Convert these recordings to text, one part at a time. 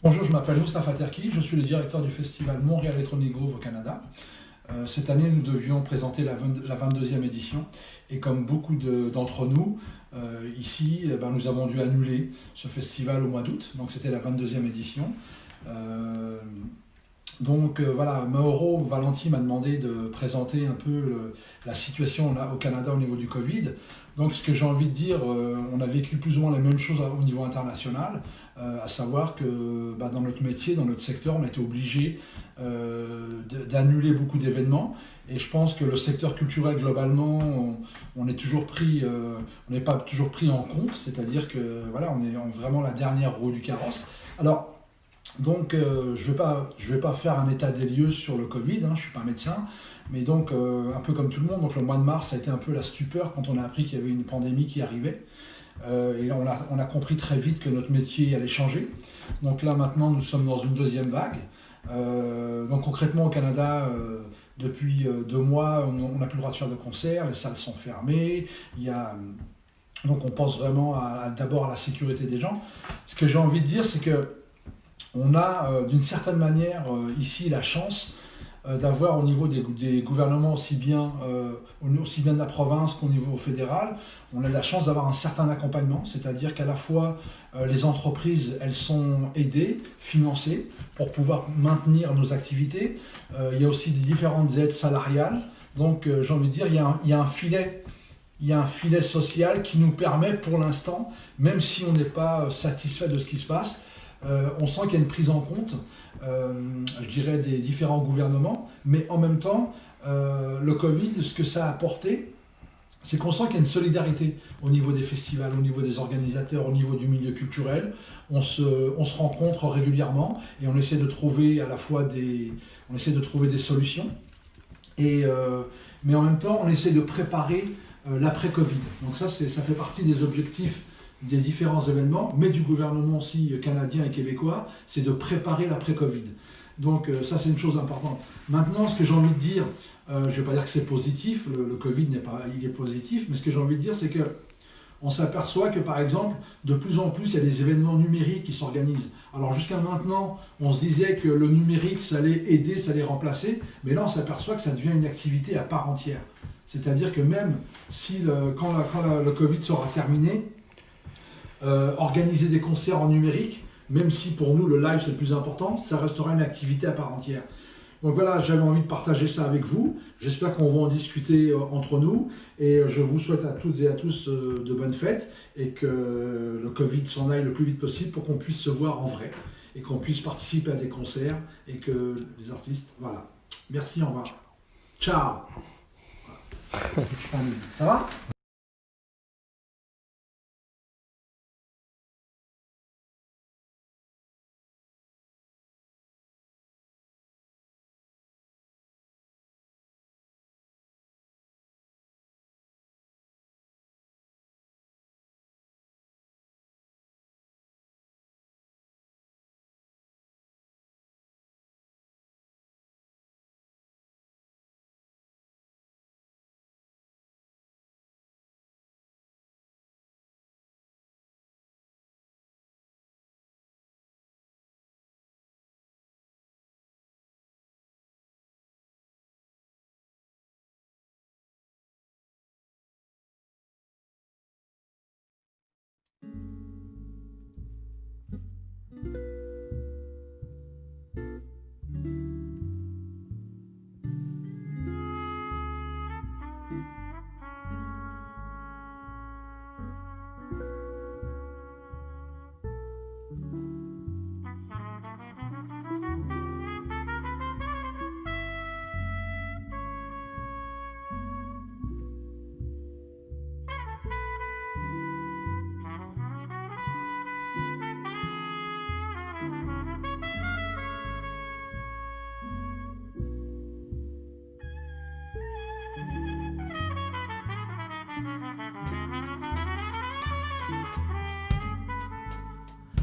Bonjour, je m'appelle Moustapha Terki, je suis le directeur du festival Montréal Electronic Groove au Canada. Cette année, nous devions présenter la 22e édition et comme beaucoup d'entre nous, ici, nous avons dû annuler ce festival au mois d'août, donc c'était la 22e édition. Voilà, Mauro Valenti m'a demandé de présenter un peu la situation au Canada au niveau du Covid. Donc ce que j'ai envie de dire, on a vécu plus ou moins les mêmes choses au niveau international, à savoir que dans notre métier, dans notre secteur, on a été obligé d'annuler beaucoup d'événements. Et je pense que le secteur culturel globalement, on n'est pas toujours pris en compte, c'est-à-dire que voilà, on est vraiment la dernière roue du carrosse. Alors, donc, je vais pas faire un état des lieux sur le Covid, je ne suis pas médecin, mais donc, un peu comme tout le monde, donc le mois de mars, ça a été un peu la stupeur quand on a appris qu'il y avait une pandémie qui arrivait. Et là, on a compris très vite que notre métier allait changer. Donc là, maintenant, nous sommes dans une deuxième vague. Donc concrètement, au Canada, depuis 2 mois, on n'a plus le droit de faire de concerts, les salles sont fermées, donc on pense vraiment d'abord à la sécurité des gens. Ce que j'ai envie de dire, c'est que on a d'une certaine manière ici la chance d'avoir au niveau des gouvernements aussi bien de la province qu'au niveau fédéral, on a la chance d'avoir un certain accompagnement, c'est-à-dire qu'à la fois les entreprises, elles sont aidées, financées pour pouvoir maintenir nos activités. Il y a aussi des différentes aides salariales, donc j'ai envie de dire, il y a un filet social qui nous permet pour l'instant, même si on n'est pas satisfait de ce qui se passe, on sent qu'il y a une prise en compte, je dirais, des différents gouvernements, mais en même temps, le Covid, ce que ça a apporté, c'est qu'on sent qu'il y a une solidarité au niveau des festivals, au niveau des organisateurs, au niveau du milieu culturel. On se rencontre régulièrement et on essaie de trouver à la fois des solutions, mais en même temps, on essaie de préparer l'après-Covid. Donc ça fait partie des objectifs des différents événements, mais du gouvernement aussi canadien et québécois, c'est de préparer l'après-Covid. Donc ça, c'est une chose importante. Maintenant, ce que j'ai envie de dire, je ne vais pas dire que c'est positif, le Covid il est positif, mais ce que j'ai envie de dire, c'est que on s'aperçoit que, par exemple, de plus en plus, il y a des événements numériques qui s'organisent. Alors jusqu'à maintenant, on se disait que le numérique, ça allait aider, ça allait remplacer, mais là, on s'aperçoit que ça devient une activité à part entière. C'est-à-dire que même si quand le Covid sera terminé, organiser des concerts en numérique, même si pour nous le live c'est le plus important, ça restera une activité à part entière. Donc voilà, j'avais envie de partager ça avec vous. J'espère qu'on va en discuter entre nous et je vous souhaite à toutes et à tous de bonnes fêtes et que le Covid s'en aille le plus vite possible pour qu'on puisse se voir en vrai et qu'on puisse participer à des concerts et que les artistes, voilà. Merci, au revoir. Ciao. Voilà. Ça va ?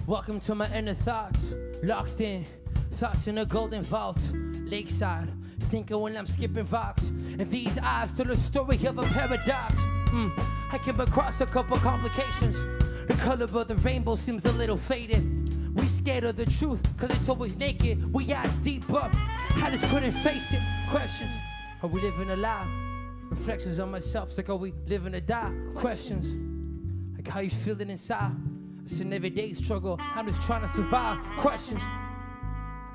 Welcome to my inner thoughts, locked in, thoughts in a golden vault, lakeside, thinking when I'm skipping rocks, and these eyes tell the story of a paradox. I came across a couple complications, the color of the rainbow seems a little faded, We scared of the truth, cause it's always naked. We eyes deep up, I just couldn't face it. Questions, are we living a lie? Reflections on myself, it's like, are we living or die? Questions, like how you feeling inside? It's an everyday struggle, I'm just trying to survive. Questions,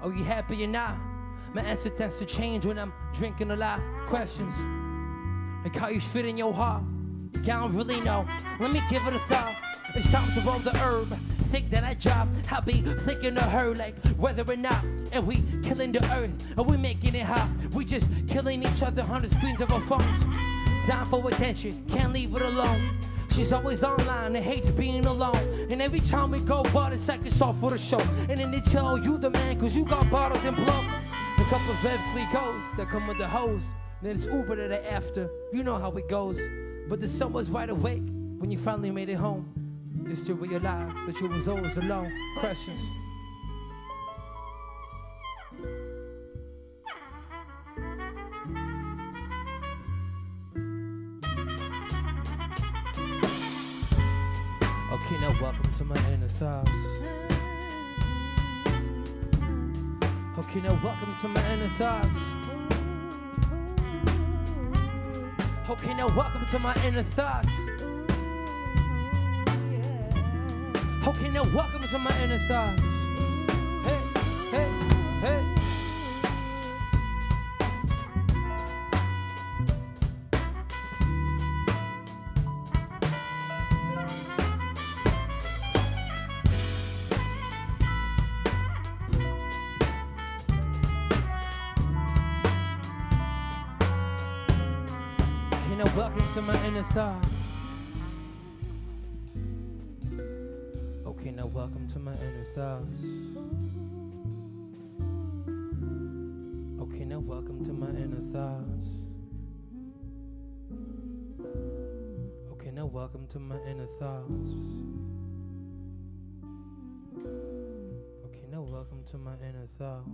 are you happy or not? My answer tends to change when I'm drinking a lot. Questions, like how you fit in your heart? I don't really know, let me give it a thought. It's time to roll the herb, think that I drop. I'll be thinking of her like whether or not. And we killing the earth, and we making it hot. We just killing each other on the screens of our phones. Dying for attention, can't leave it alone. She's always online and hates being alone. And every time we go bar, it's like it's all for the show. And then they tell you the man, cause you got bottles and blow. A couple of every goes that come with the hose. Then it's Uber that they're after, you know how it goes. But the sun was wide awake when you finally made it home. Just to realize that you was always alone. Questions. Okay, now welcome to my inner thoughts. Okay, now welcome to my inner thoughts. Okay, now welcome to my inner thoughts. Okay, now welcome to my inner thoughts. Hey, hey, hey. Okay, now welcome to my inner thoughts. Okay, now welcome to my inner thoughts. Okay, now welcome to my inner thoughts. Okay, now welcome to my inner thoughts. Okay, now welcome to my inner thoughts.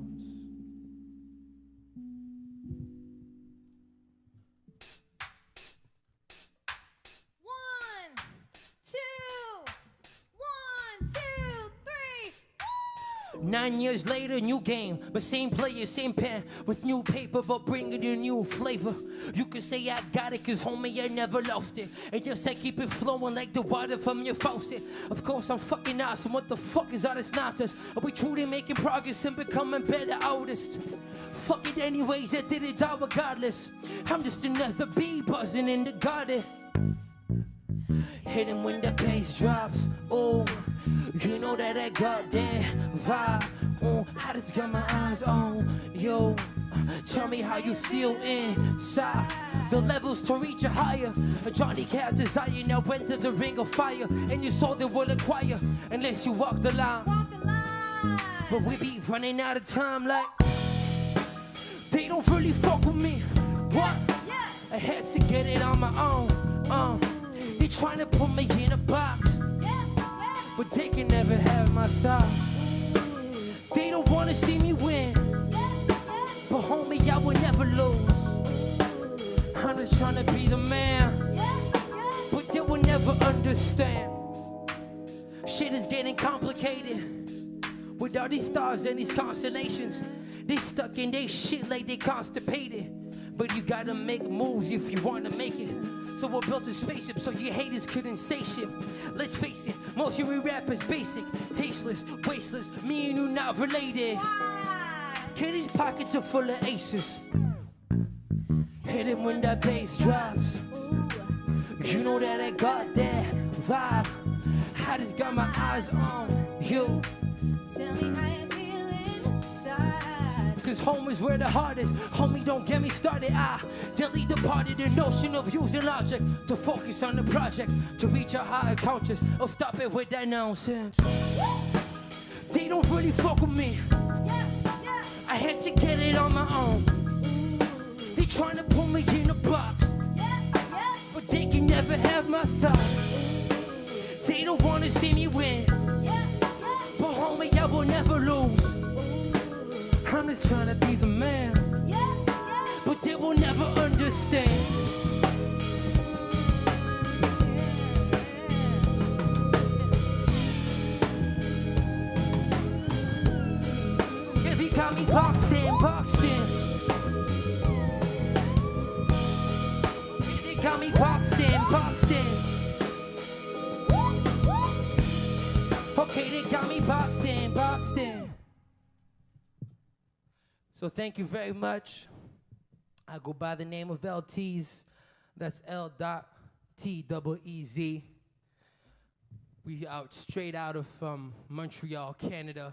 Nine years later, new game, but same player, same pen, with new paper, but bringing a new flavor. You can say I got it, cause homie, I never lost it. And just I keep it flowing like the water from your faucet. Of course, I'm fucking awesome, what the fuck is all this nonsense? Are we truly making progress and becoming better artists? Fuck it anyways, I did it all regardless. I'm just another bee buzzing in the garden. Hitting when the bass drops, oh, you know that I got that vibe, oh, I just got my eyes on, yo, tell me how you feel inside, the levels to reach a higher, Johnny Cab desire now went to the ring of fire, and you saw they will acquire, unless you walk the line, but we be running out of time like, they don't really fuck with me, what, I had to get it on my own, they trying to put me in a box, but they can never have my thoughts. They don't wanna see me win, but homie, I will never lose. I'm just trying to be the man, but they will never understand. Shit is getting complicated with all these stars and these constellations. They stuck in their shit like they constipated. But you gotta make moves if you wanna make it. So I built a spaceship so your haters couldn't say shit. Let's face it, most of you rappers basic, tasteless, wasteless, me and you not related. Kid, these pockets are full of aces. Hit it when that bass drops. You know that I got that vibe. I just got my eyes on you. Tell me how you feel inside. Cause home is where the heart is. Homie, don't get me started. I delete the part of the notion of using logic to focus on the project, to reach a higher conscious. Or stop it with that nonsense. They don't really fuck with me. I had to get it on my own. They trying to put me in a box, but they can never have my thoughts. They don't wanna see me win, but homie, I will never lose. I'm just trying to be the man, but they will never understand. got me boxed in, boxed in. They got me boxed in, boxed in. Okay, they got me boxed in, boxed in. So thank you very much. I go by the name of LTZ. That's L.T.E.E.Z. We out straight out of Montreal, Canada,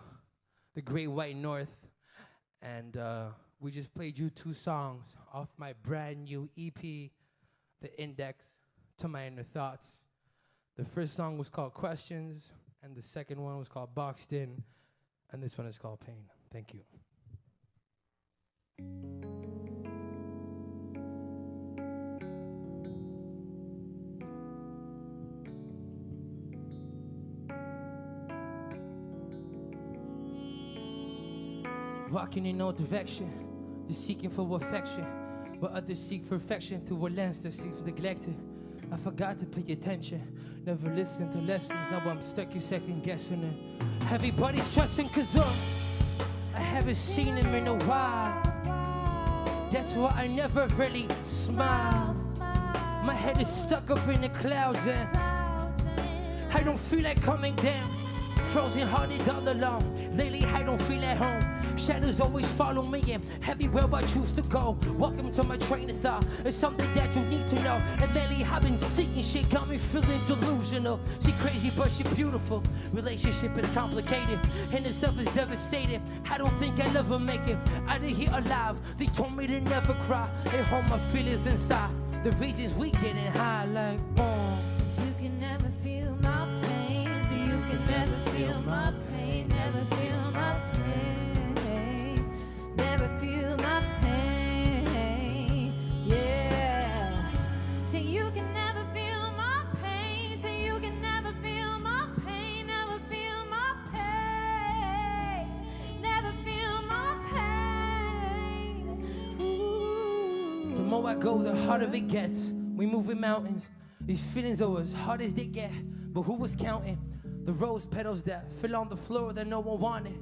the Great White North. And we just played you 2 songs off my brand new EP, The Index to My Inner Thoughts. The first song was called Questions, and the second one was called Boxed In, and this one is called Pain. Thank you. Walking in no direction, just seeking for affection, where others seek perfection through a lens that seems neglected. I forgot to pay attention, never listened to lessons. Now I'm stuck in second guessing it. Everybody's trusting cause I haven't seen him in a while. That's why I never really smile. My head is stuck up in the clouds and I don't feel like coming down. Frozen hearted all alone. Lately I don't feel at home. Shadows always follow me and everywhere I choose to go. Welcome to my train of thought. It's something that you need to know. And lately I've been seeing shit, got me feeling delusional. She crazy but she beautiful. Relationship is complicated and itself is devastated. I don't think I'll ever make it out of here alive. They told me to never cry and hold my feelings inside. The reasons we getting high like You can never feel my pain, so you can never feel my pain, never feel my pain, never feel my pain, yeah. So you can never feel my pain, so you can never feel my pain, never feel my pain, never feel my pain. Ooh. The more I go, the harder it gets. We moving mountains. These feelings are as hard as they get. But who was counting? The rose petals that fell on the floor that no one wanted.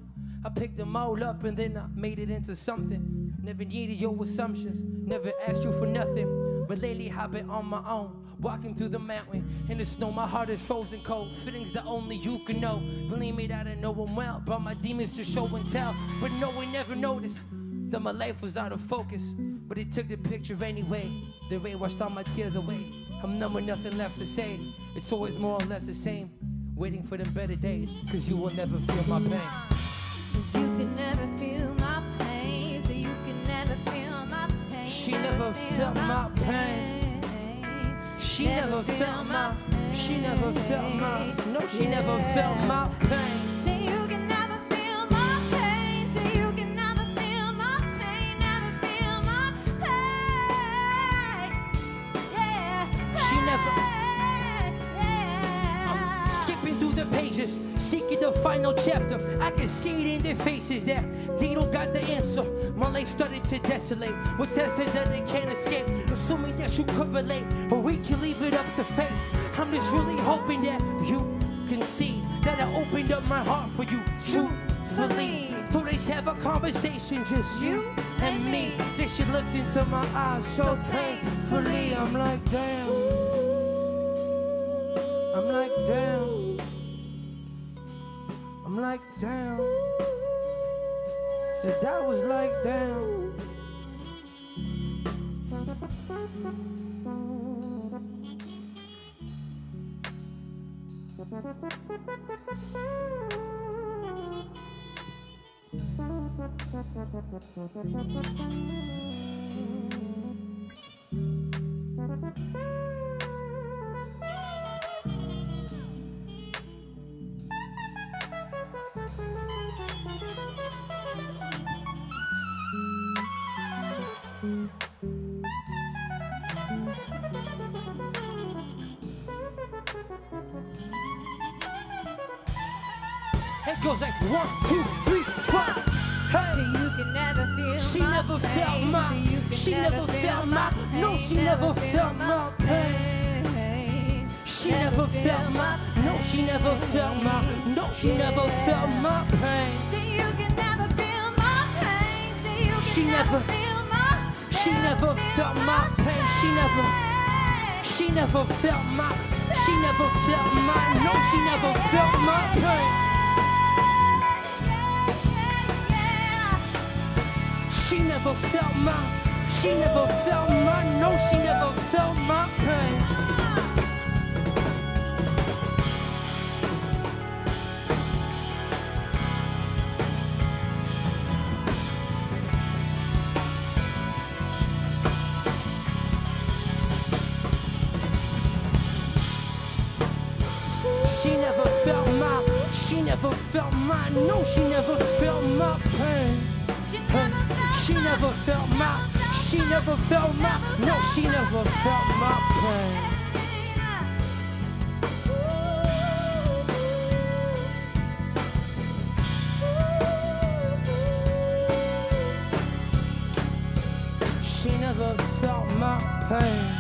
I picked them all up and then I made it into something. Never needed your assumptions, never asked you for nothing. But lately I've been on my own, walking through the mountain. In the snow, my heart is frozen cold. Feelings that only you can know. Believe me that I know them well. Brought my demons to show and tell. But no one never noticed that my life was out of focus. But it took the picture anyway. The rain washed all my tears away. I'm numb with nothing left to say. It's always more or less the same. Waiting for the better days, cause you will never feel my pain. Cause you can never feel my pain, so you can never feel my pain. She never felt my pain. She never felt my, she never felt my, no, she never felt my pain. So you can never feel my pain, so you can never feel my pain, never feel my pain. Yeah. She never. Yeah. Skipping through the pages, seeking the final chapter. I can see it in their faces that they don't got the answer. My life started to desolate. What says it that they can't escape? Assuming that you could relate, or we can leave it up to fate. I'm just really hoping that you can see that I opened up my heart for you truthfully. So let's have a conversation, just you and me. Then she looked into my eyes so painfully. I'm like, damn. I'm like, damn. I'm like, damn. Said that was like, damn. It goes like 1, 2, 3, 4. Hey. So you can never feel She my never pain, felt my, so you can she never felt my, no, she never felt my pain. She never felt my, no, she never felt my, no, she never felt my pain. So you can never feel my pain. She never felt my pain. She never felt my, no, she never felt my pain. She never felt my, no, she never felt my pain. She never felt my, no, she never felt my pain. She never felt my, no, she never felt my pain. She never felt my pain.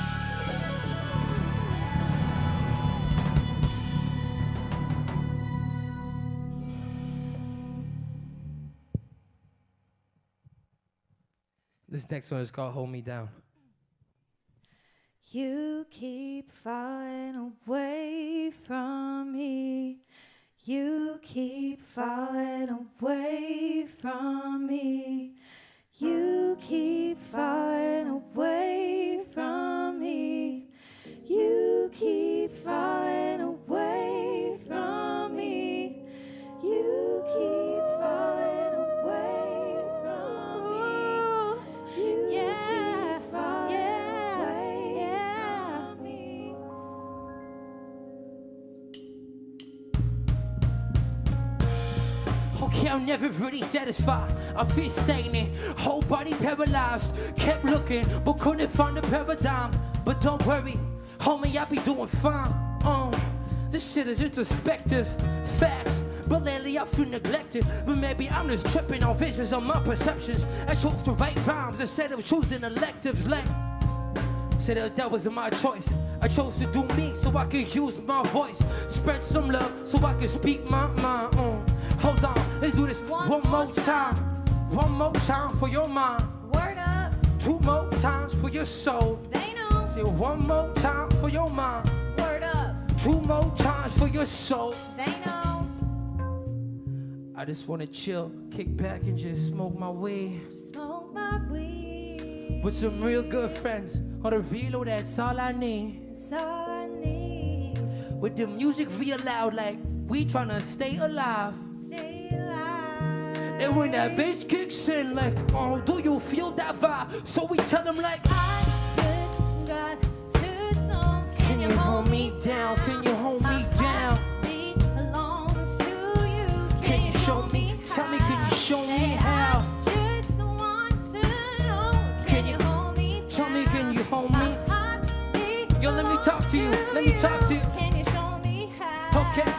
This next one is called Hold Me Down. You keep falling away from me. You keep falling away from me. You keep falling away from me. You keep falling away from me. You keep falling away from me. You keep falling away from me. Okay, I'm never really satisfied. I feel stagnant, whole body paralyzed. Kept looking, but couldn't find a paradigm. But don't worry, homie, I be doing fine. This shit is introspective, facts. But lately I feel neglected. But maybe I'm just tripping on visions of my perceptions. I chose to write rhymes instead of choosing electives. Like, said that wasn't my choice. I chose to do me so I could use my voice. Spread some love so I could speak my mind. Hold on, let's do this one more time. One more time for your mind. Word up, 2 more times for your soul. they know. Say one more time for your mind. Word up, 2 more times for your soul. they know. I just wanna chill, kick back and just smoke my weed Smoke my weed. with some real good friends. On the reload, that's all I need. That's all I need. With the music real loud, like we tryna stay alive. Stay alive. And when that bass kicks in, like, oh, do you feel that vibe? So we tell them like, I just got to know. can you hold me down? Can you hold me down? Me belongs to you. Can you show me? Tell me, can you show me how? I just want to know. Can you hold me down? Tell me, can you hold me? My heartbeat Yo, let me talk to you. Let me talk to you. Can you show me how? Okay.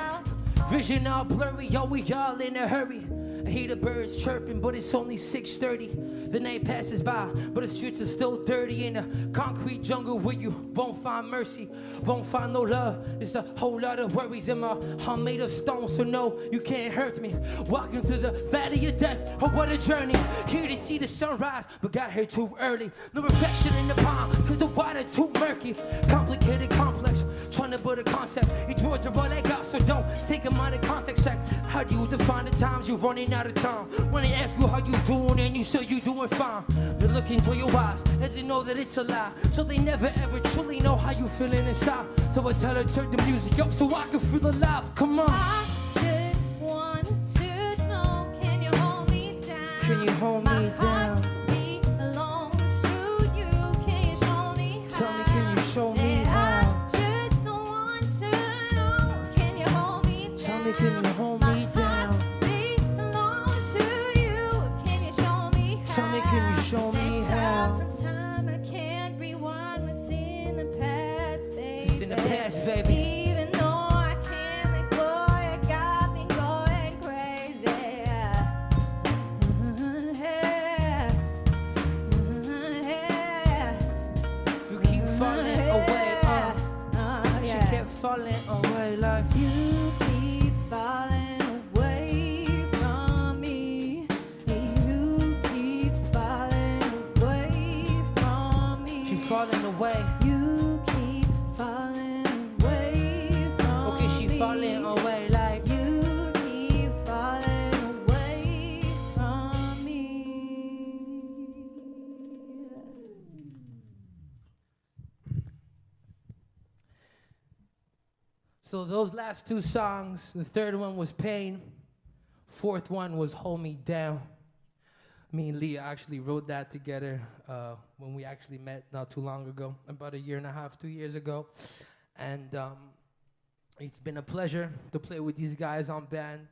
Vision all blurry, yo, we all in a hurry. I hear the birds chirping, but it's only 6:30. The night passes by, but the streets are still dirty. In a concrete jungle where you won't find mercy, won't find no love. There's a whole lot of worries in my heart made of stone, so no, you can't hurt me. Walking through the valley of death, oh what a journey. Here to see the sunrise, but got here too early. No reflection in the pond, cause the water too murky. Complicated, complex, trying to build a concept. Each words are all I got, so don't take them out of context. Like, how do you define the times you're running out of time? When they ask you how you doing and you say you doing fine, they look into your eyes and they know that it's a lie. So they never ever truly know how you feeling inside. So I tell her turn the music up so I can feel alive. Come on. I just want to know. Can you hold me down? Can you hold me My down? heartbeat belongs to you. Can you show me how? Tell me, can you show me I how? just want to know. Can you hold me down? Tell me, can you hold me down? Heartbeat belongs to you. Can you show me how? Tell me, can you show me It's how? all from time I can't rewind what's in the past, baby. It's in the past, baby. Even though I can't let go, you got me going crazy. You keep falling away, She Yeah. kept falling away like You keep falling away from me. You keep falling So those last two songs, the third one was Pain, fourth one was Hold Me Down. Me and Leah actually wrote that together when we actually met not too long ago, about 1.5 years, 2 years ago. And it's been a pleasure to play with these guys on band. And,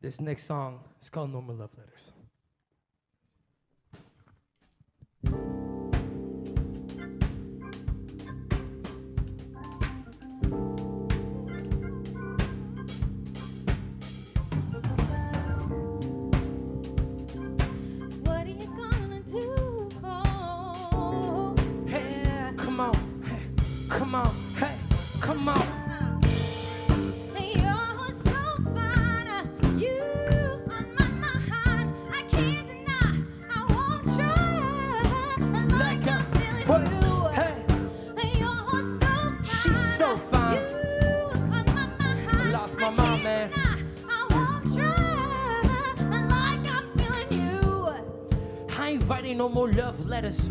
this next song is called Normal Love Letters. What are you gonna do for? Hey, come on, hey, come on, hey, come on. You're so fine, you on my mind. I can't deny, I won't try. Like I'm feeling you. Hey, You're so fine, she's so fine. you on my mind. I lost my mom, man. I won't try. Like I'm feeling you. I ain't writing no more love letters.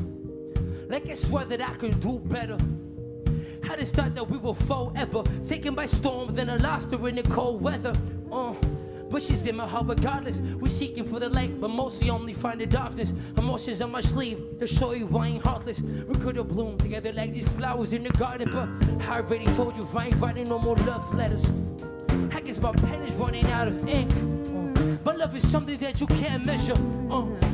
Like I swear that I could do better. I just thought that we were forever, taken by storm, then I lost her in the cold weather. But she's in my heart regardless. We're seeking for the light, but mostly only find the darkness. Emotions on my sleeve to show you I ain't heartless. We could have bloomed together like these flowers in the garden, but I already told you I ain't writing no more love letters. I guess my pen is running out of ink. But love is something that you can't measure.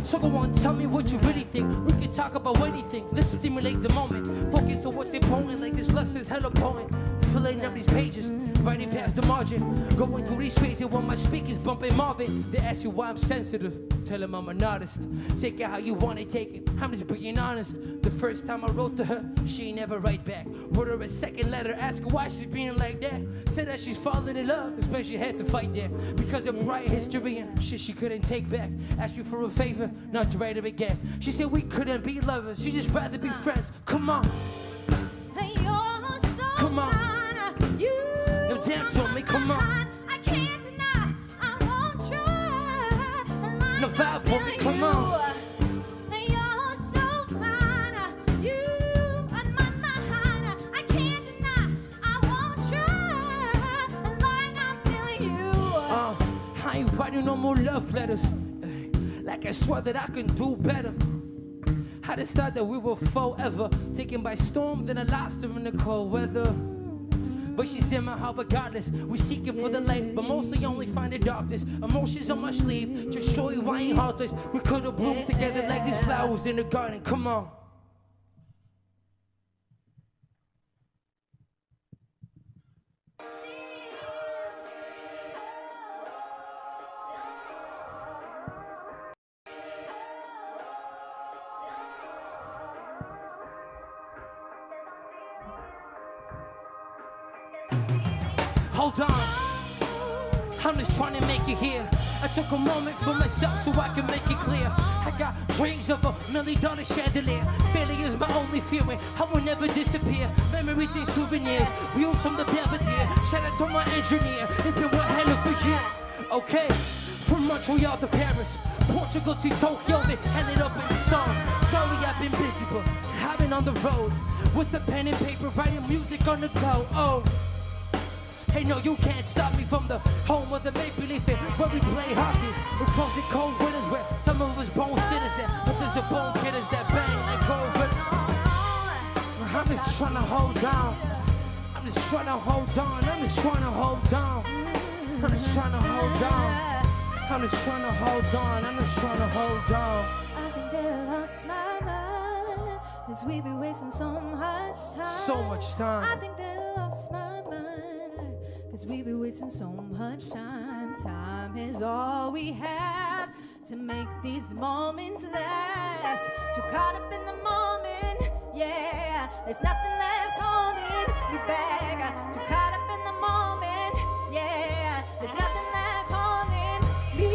So go on, tell me what you really think. We can talk about anything. Let's stimulate the moment. Focus on what's important, like this love says hello poem. Filling up these pages, writing past the margin. Going through these phases while my speakers bumping Marvin. They ask you why I'm sensitive. Tell them I'm an artist. Take it how you want it, take it. I'm just being honest. The first time I wrote to her, she ain't never write back. Wrote her a second letter, ask her why she's being like that. Said that she's falling in love, especially had to fight that. Because of prior history and shit she couldn't take back. Asked me for a favor, not to write her again. She said we couldn't be lovers, she'd just rather be friends. Come on, You're so come on. fine, you Yo, dance with me, come on. I can't deny, I won't try. Like No vibe I'm for me, feeling come you. on. You're so fine, you on my mind. I can't deny, I won't try. Like I'm feeling you. I ain't writing no more love letters. Like I swear that I can do better. I just thought that we were forever, taken by storm, then I lost her in the cold weather. But she's in my heart regardless. We're seeking for the light, but mostly only find the darkness. Emotions on my sleeve, just show you I ain't heartless. We could have bloomed together like these flowers in the garden. Come on. Hold on, I'm just trying to make it here. I took a moment for myself so I can make it clear. I got dreams of $1 million chandelier. Failure is my only fear, and I will never disappear. Memories and souvenirs, views from the Belvedere. Shout out to my engineer, it's been one hell of a year. Okay, from Montreal to Paris, Portugal to Tokyo, they ended up in song. Sorry I've been busy, but I've been on the road with a pen and paper, writing music on the go. Oh. Hey, no, you can't stop me from the home of the make-believe it, where we play hockey. With frozen cold winters where some of us bone citizens, but there's a bone killers that bang like cold. But I'm just trying to hold on. I'm just trying to hold on. I'm just trying to hold on. I'm just trying to hold on. I'm just trying to hold on. I'm just trying to hold on. I think that I lost my mind, 'cause we be wasting so much time. So much time. I think that I lost my mind, 'cause we be wasting so much time. Time is all we have to make these moments last. Too caught up in the moment, yeah. There's nothing left holding you back. Too caught up in the moment, yeah. There's nothing left holding me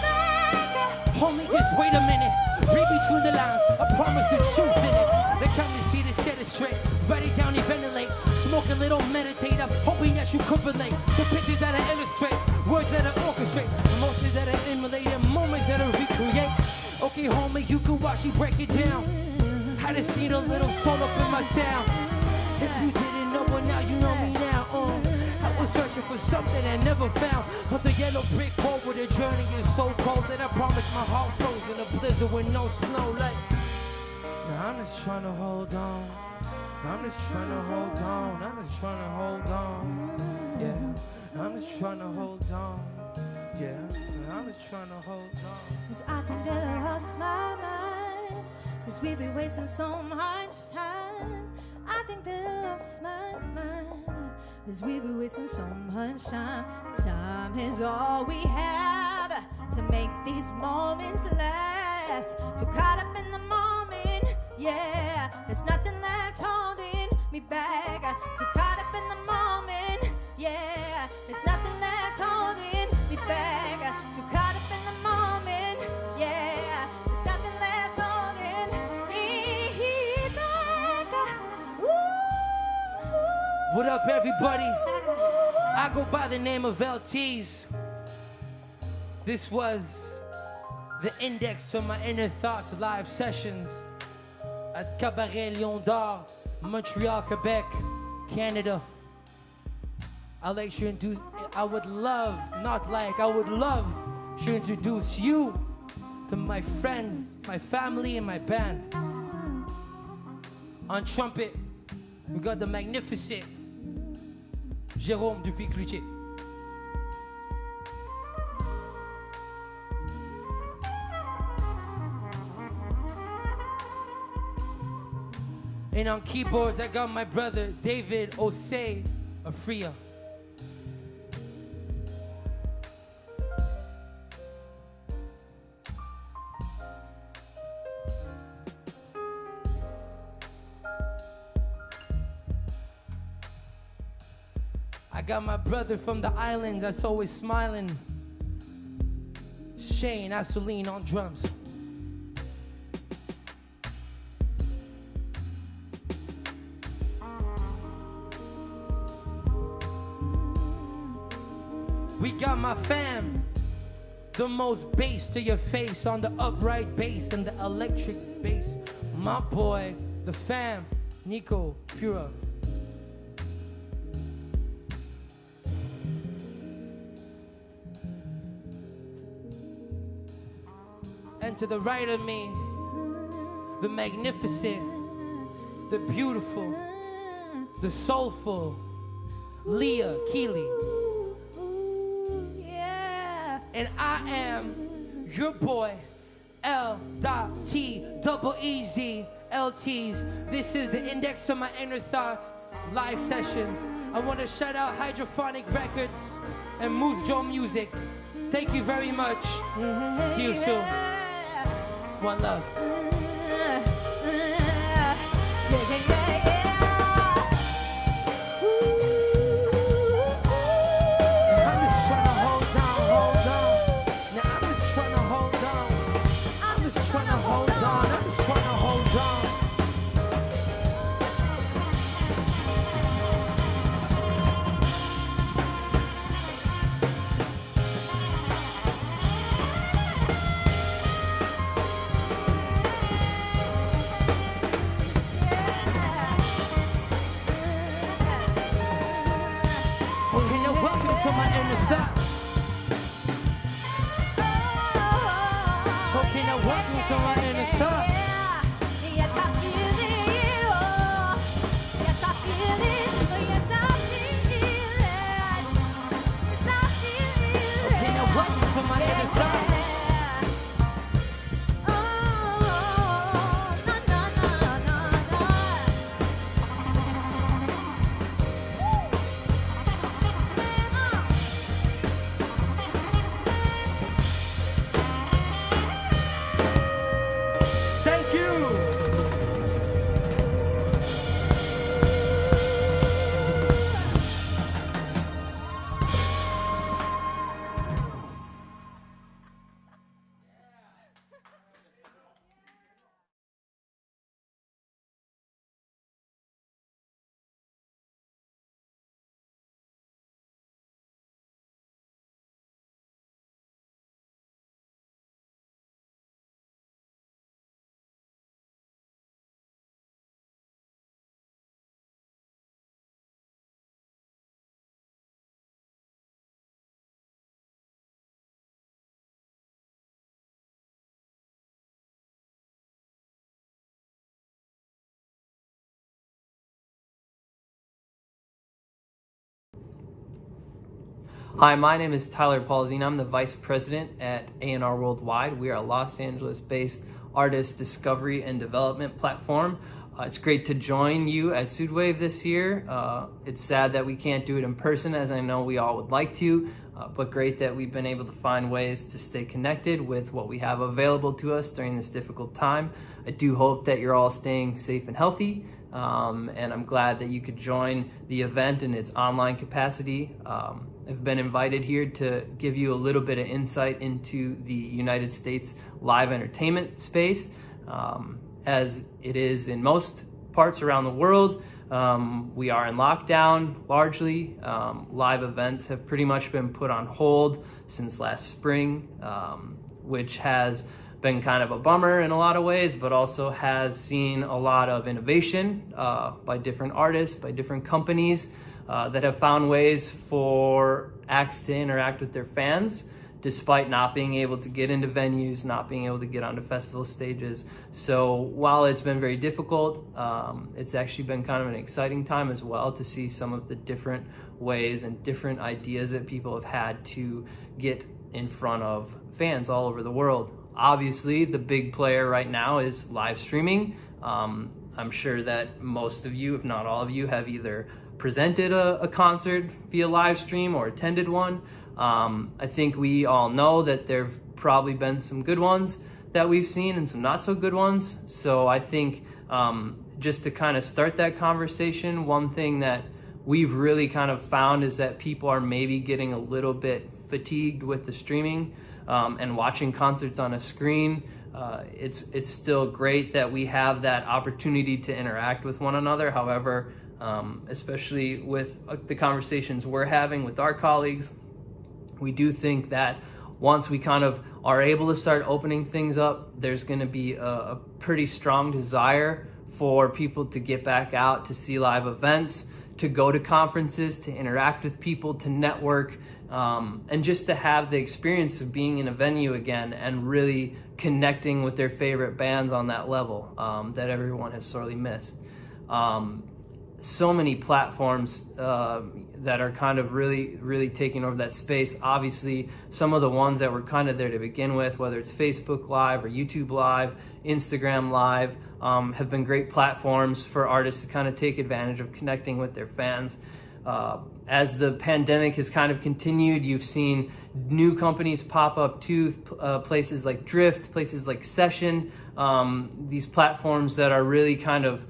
back. Homie, just wait a minute. Read between the lines. I promise the truth in it. They come to see to set it straight. Write it down and ventilate. Smoke a little, meditate. I'm hoping that you could relate. The pictures that I illustrate, words that I orchestrate, emotions that I emulate, and moments that I recreate. Okay, homie, you can watch me break it down. I just need a little soul up in my sound. If you didn't know, well now you know me now. I was searching for something I never found, but the yellow brick road where the journey is so cold that I promise my heart froze in a blizzard with no snow. Like, now I'm just trying to hold on. I'm just trying to hold on. I'm just trying to hold on. Yeah, I'm just trying to hold on. Yeah, I'm just trying to hold on. 'Cause I think that I lost my mind, 'cause we be wasting so much time. I think that I lost my mind, 'cause we be wasting so much time. Time is all we have to make these moments last. Too caught up in the moment, yeah. There's nothing left holding me back. Too caught up in the moment, yeah. There's nothing left holding me back. Too caught up in the moment, yeah. There's nothing left holding me back. Woo. What up, everybody? I go by the name of LTs. This was the index to my inner thoughts live sessions at Cabaret Lion d'Or, Montreal, Quebec, Canada. I would love to introduce you to my friends, my family, and my band. On trumpet, we got the magnificent Jérôme Dupy-Cloutier. And on keyboards, I got my brother David Osei Afria. I got my brother from the islands that's always smiling, Shane Asseline on drums. We got my fam, the most bass to your face on the upright bass and the electric bass. My boy, the fam, Nico Pura. And to the right of me, the magnificent, the beautiful, the soulful Leah Keeley. And I am your boy, L.T.E.E.Z. LTs. This is the index of my inner thoughts live sessions. I want to shout out Hydrophonic Records and Move Joe Music. Thank you very much. See you soon. One love. Thanks Hi, my name is Tyler Paulzine. I'm the Vice President at A&R Worldwide. We are a Los Angeles-based artist discovery and development platform. It's great to join you at Sudwave this year. It's sad that we can't do it in person, as I know we all would like to, but great that we've been able to find ways to stay connected with what we have available to us during this difficult time. I do hope that you're all staying safe and healthy, and I'm glad that you could join the event in its online capacity. I've been invited here to give you a little bit of insight into the United States live entertainment space. As it is in most parts around the world, we are in lockdown largely. Live events have pretty much been put on hold since last spring, which has been kind of a bummer in a lot of ways, but also has seen a lot of innovation by different artists, by different companies that have found ways for acts to interact with their fans, despite not being able to get into venues, not being able to get onto festival stages. So while it's been very difficult, it's actually been kind of an exciting time as well to see some of the different ways and different ideas that people have had to get in front of fans all over the world. Obviously, the big player right now is live streaming. I'm sure that most of you, if not all of you, have either presented a concert via live stream or attended one. I think we all know that there have probably been some good ones that we've seen and some not so good ones. So I think just to kind of start that conversation, one thing that we've really kind of found is that people are maybe getting a little bit fatigued with the streaming and watching concerts on a screen. It's still great that we have that opportunity to interact with one another. However, especially with the conversations we're having with our colleagues, we do think that once we kind of are able to start opening things up, there's going to be a pretty strong desire for people to get back out, to see live events, to go to conferences, to interact with people, to network, and just to have the experience of being in a venue again and really connecting with their favorite bands on that level that everyone has sorely missed. So many platforms that are kind of really taking over that space. Obviously, some of the ones that were kind of there to begin with, whether it's Facebook Live or YouTube Live, Instagram Live, have been great platforms for artists to kind of take advantage of connecting with their fans. As the pandemic has kind of continued, you've seen new companies pop up too, places like Drift, places like Session, these platforms that are really kind of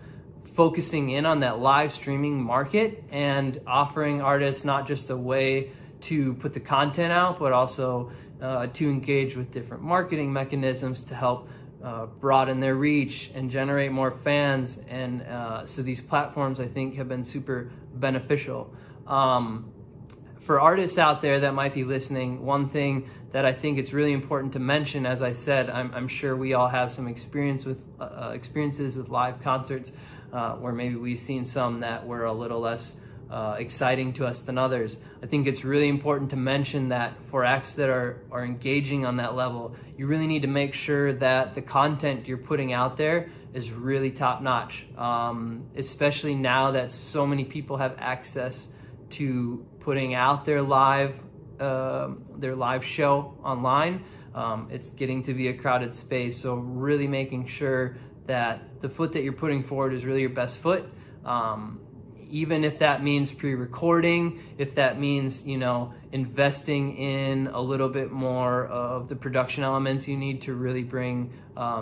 focusing in on that live streaming market and offering artists not just a way to put the content out, but also to engage with different marketing mechanisms to help broaden their reach and generate more fans. And so these platforms, I think, have been super beneficial. For artists out there that might be listening, one thing that I think it's really important to mention, as I said, I'm sure we all have some experiences with live concerts where maybe we've seen some that were a little less exciting to us than others. I think it's really important to mention that for acts that are engaging on that level, you really need to make sure that the content you're putting out there is really top notch, especially now that so many people have access to putting out their live show online. It's getting to be a crowded space, so really making sure that the foot that you're putting forward is really your best foot. Even if that means pre-recording, if that means, investing in a little bit more of the production elements you need to really bring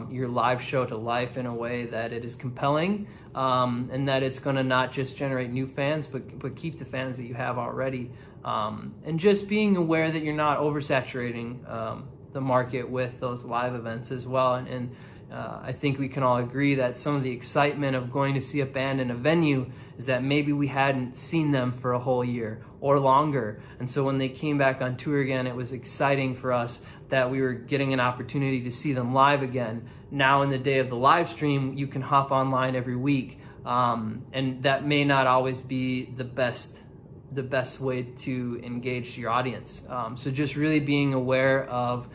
your live show to life in a way that it is compelling, and that it's going to not just generate new fans, but keep the fans that you have already. And just being aware that you're not oversaturating the market with those live events as well. And I think we can all agree that some of the excitement of going to see a band in a venue is that maybe we hadn't seen them for a whole year or longer. And so when they came back on tour again, it was exciting for us that we were getting an opportunity to see them live again. Now in the day of the live stream, you can hop online every week. And that may not always be the best way to engage your audience. So just really being aware of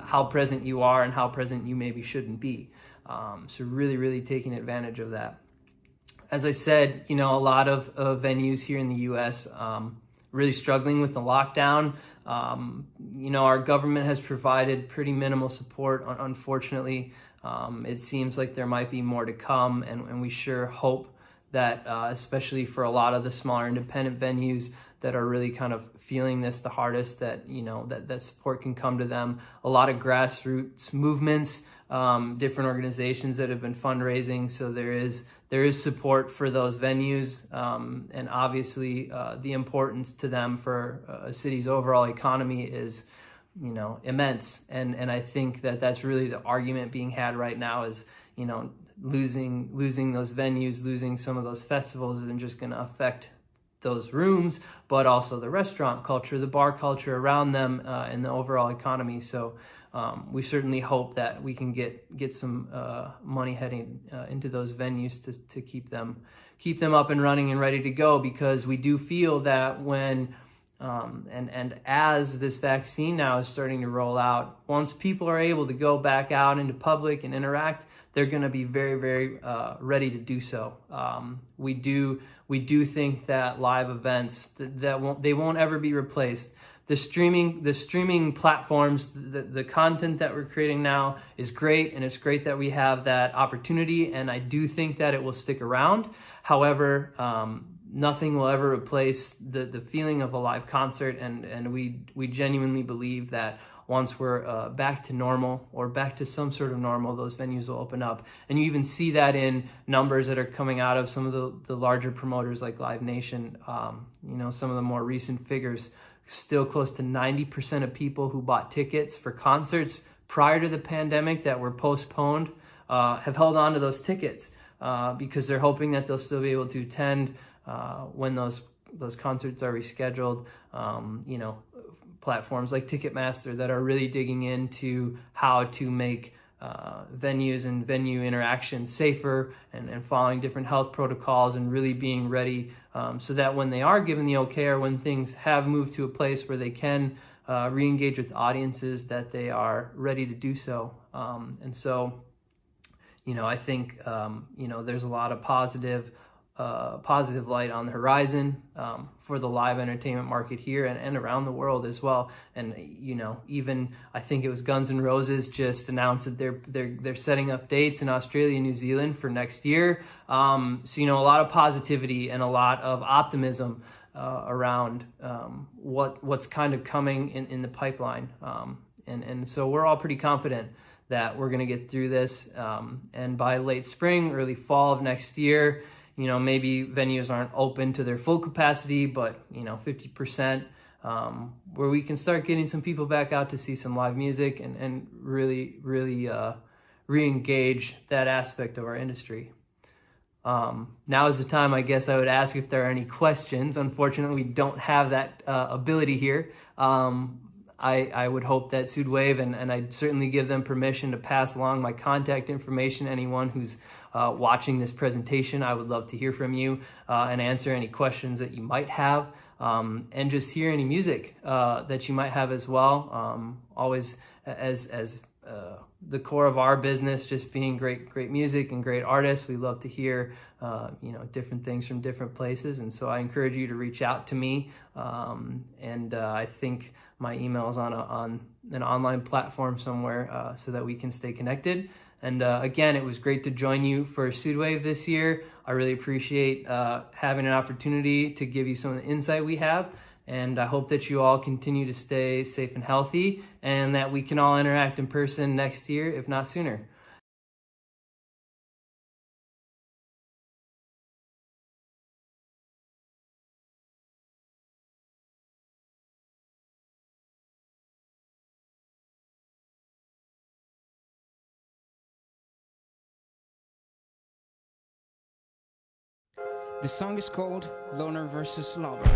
how present you are and how present you maybe shouldn't be. So really taking advantage of that. As I said, a lot of venues here in the US really struggling with the lockdown. You know, our government has provided pretty minimal support. Unfortunately, it seems like there might be more to come, and we sure hope that, especially for a lot of the smaller independent venues that are really kind of feeling this the hardest, that, you know, that support can come to them. A lot of grassroots movements, different organizations that have been fundraising, so there is support for those venues, and obviously the importance to them for a city's overall economy is, you know, immense. And I think that that's really the argument being had right now is, you know, losing those venues, losing some of those festivals isn't just going to affect those rooms, but also the restaurant culture, the bar culture around them, and the overall economy. So we certainly hope that we can get some money heading into those venues to keep them up and running and ready to go, because we do feel that when and as this vaccine now is starting to roll out, once people are able to go back out into public and interact, they're going to be very, very ready to do so. We do think that live events they won't ever be replaced. The streaming platforms, the content that we're creating now is great, and it's great that we have that opportunity, and I do think that it will stick around. However, nothing will ever replace the feeling of a live concert, and we genuinely believe that once we're back to normal, or back to some sort of normal, those venues will open up. And you even see that in numbers that are coming out of some of the larger promoters like Live Nation. You know, some of the more recent figures, still close to 90% of people who bought tickets for concerts prior to the pandemic that were postponed have held on to those tickets because they're hoping that they'll still be able to attend when those concerts are rescheduled. You know, platforms like Ticketmaster that are really digging into how to make venues and venue interactions safer, and following different health protocols, and really being ready so that when they are given the okay, or when things have moved to a place where they can re-engage with audiences, that they are ready to do so. And so, you know, I think, you know, there's a lot of positive light on the horizon for the live entertainment market here and around the world as well. And, you know, even I think it was Guns N' Roses just announced that they're setting up dates in Australia and New Zealand for next year. So, you know, a lot of positivity and a lot of optimism around what's kind of coming in the pipeline. And so we're all pretty confident that we're going to get through this. And by late spring, early fall of next year, you know, maybe venues aren't open to their full capacity, but, you know, 50%, where we can start getting some people back out to see some live music and really re-engage that aspect of our industry. Now is the time, I guess, I would ask if there are any questions. Unfortunately, we don't have that ability here. I would hope that Sudwave, and I'd certainly give them permission to pass along my contact information. Anyone who's watching this presentation, I would love to hear from you and answer any questions that you might have, and just hear any music that you might have as well. Always as the core of our business, just being great music and great artists. We love to hear you know, different things from different places, and so I encourage you to reach out to me. And I think my email is on an online platform somewhere, so that we can stay connected. And again, it was great to join you for Sudwave this year. I really appreciate having an opportunity to give you some of the insight we have. And I hope that you all continue to stay safe and healthy, and that we can all interact in person next year, if not sooner. The song is called Loner versus Lover.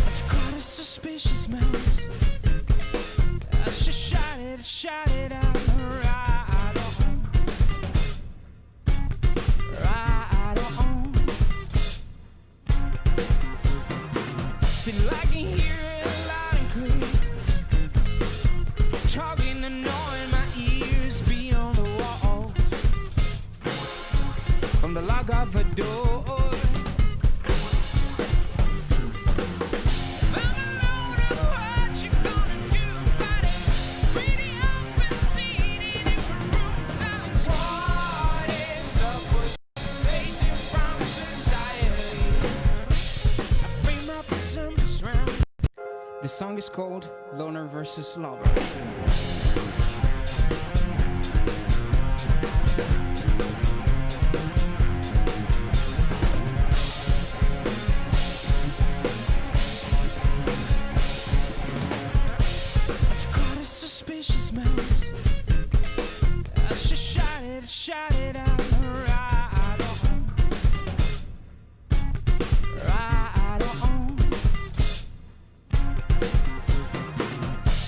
I've got a suspicious man. I should shout it out. See, I can hear it loud and from the lock of a door. The song is called Loner versus Lover. I've caught a suspicious mouse. I should shout it out.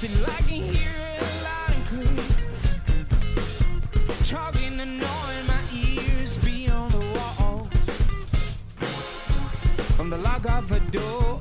Till I can hear it loud and clear, talking and knowing my ears beyond the walls, from the lock of a door.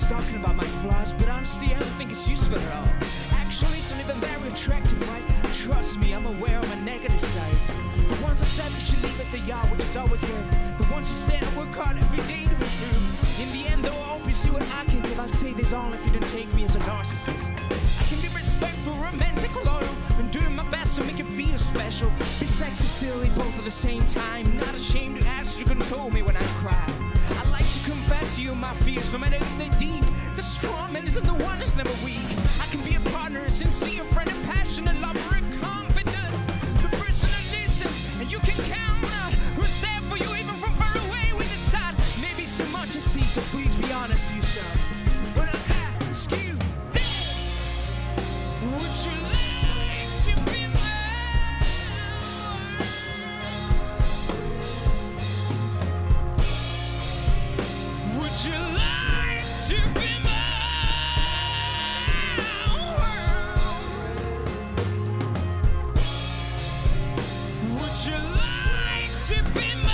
Talking about my flaws, but honestly I don't think it's useful at all. Actually it's not even very attractive, right? Trust me, I'm aware of my negative sides. The ones I said you should leave as they are, which is always good. The ones who said I work hard every day to improve. In the end though, I hope you see what I can give. I'd say this all if you don't take me as a narcissist. I can be respectful, romantic, loyal, and doing my best to make it feel special. Be sexy, silly, both at the same time. Not ashamed to ask you to control me when I cry. I like to confess to you my fears, no matter if they're deep. The strong man isn't the one that's never weak. I can be a partner, a sincere friend, a passionate lover, and confident. The person who listens, and you can count on. Who's there for you even from far away when you start. Maybe it's too much to see, so please be honest with yourself. When I ask you this, would you like to be mine? Would you like to be mine? Would you like to be mine?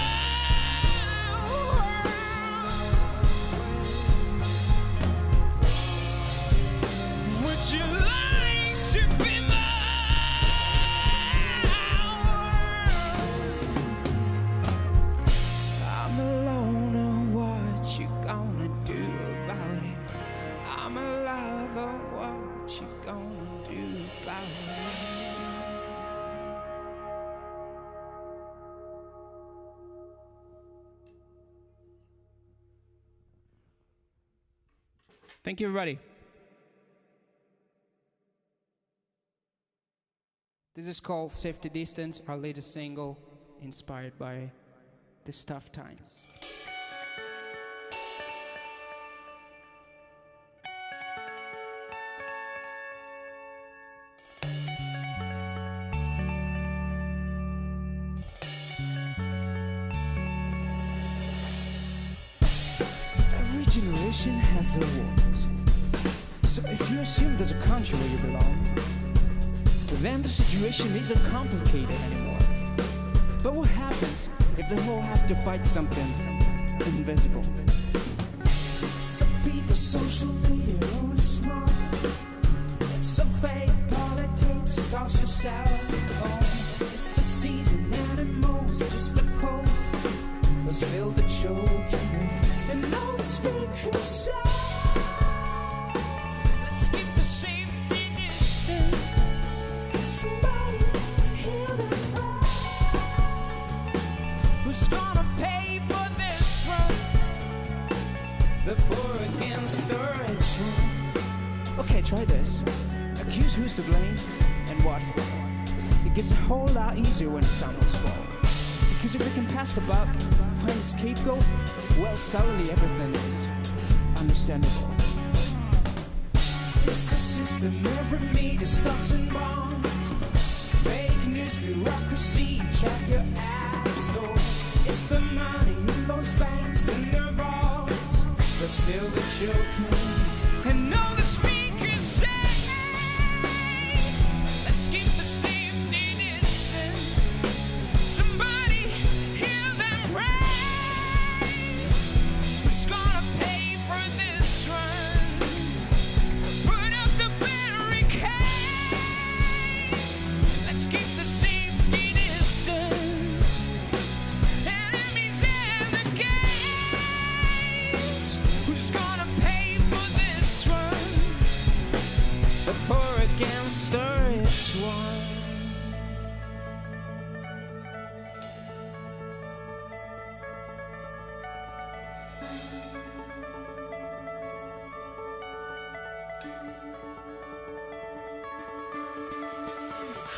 Would you like to be mine? I'm alone, what you gonna do about it? I'm a lover, what you gonna do about it? Thank you, everybody. This is called Safety Distance, our latest single, inspired by these tough times. situation has the walls. So if you assume there's a country where you belong, then the situation isn't complicated anymore. But what happens if they all have to fight something invisible? Some people social media are smart. It's some fake politics, toss yourself home. It's the season and it moves just a cold, but still the choking. And all the speakers say, let's keep the safety distance. Somebody hear the cry. Who's gonna pay for this run? The poor against the rich. Okay, try this. Accuse who's to blame and what for. It gets a whole lot easier when it's someone's fault. Because if we can pass the buck, find a scapegoat, well, suddenly everything is understandable. It's a system, every media stocks and bonds. Fake news, bureaucracy, check your ass door. It's the money in those banks and their vaults, but still the choking. And all the speakers say, let's keep the safety distance. Somebody hear them pray. Who's gonna pay for this run? Put up the barricades. Let's keep the safety distance. Enemies in the gates. Who's gonna pay for this run? The poor against the rich one.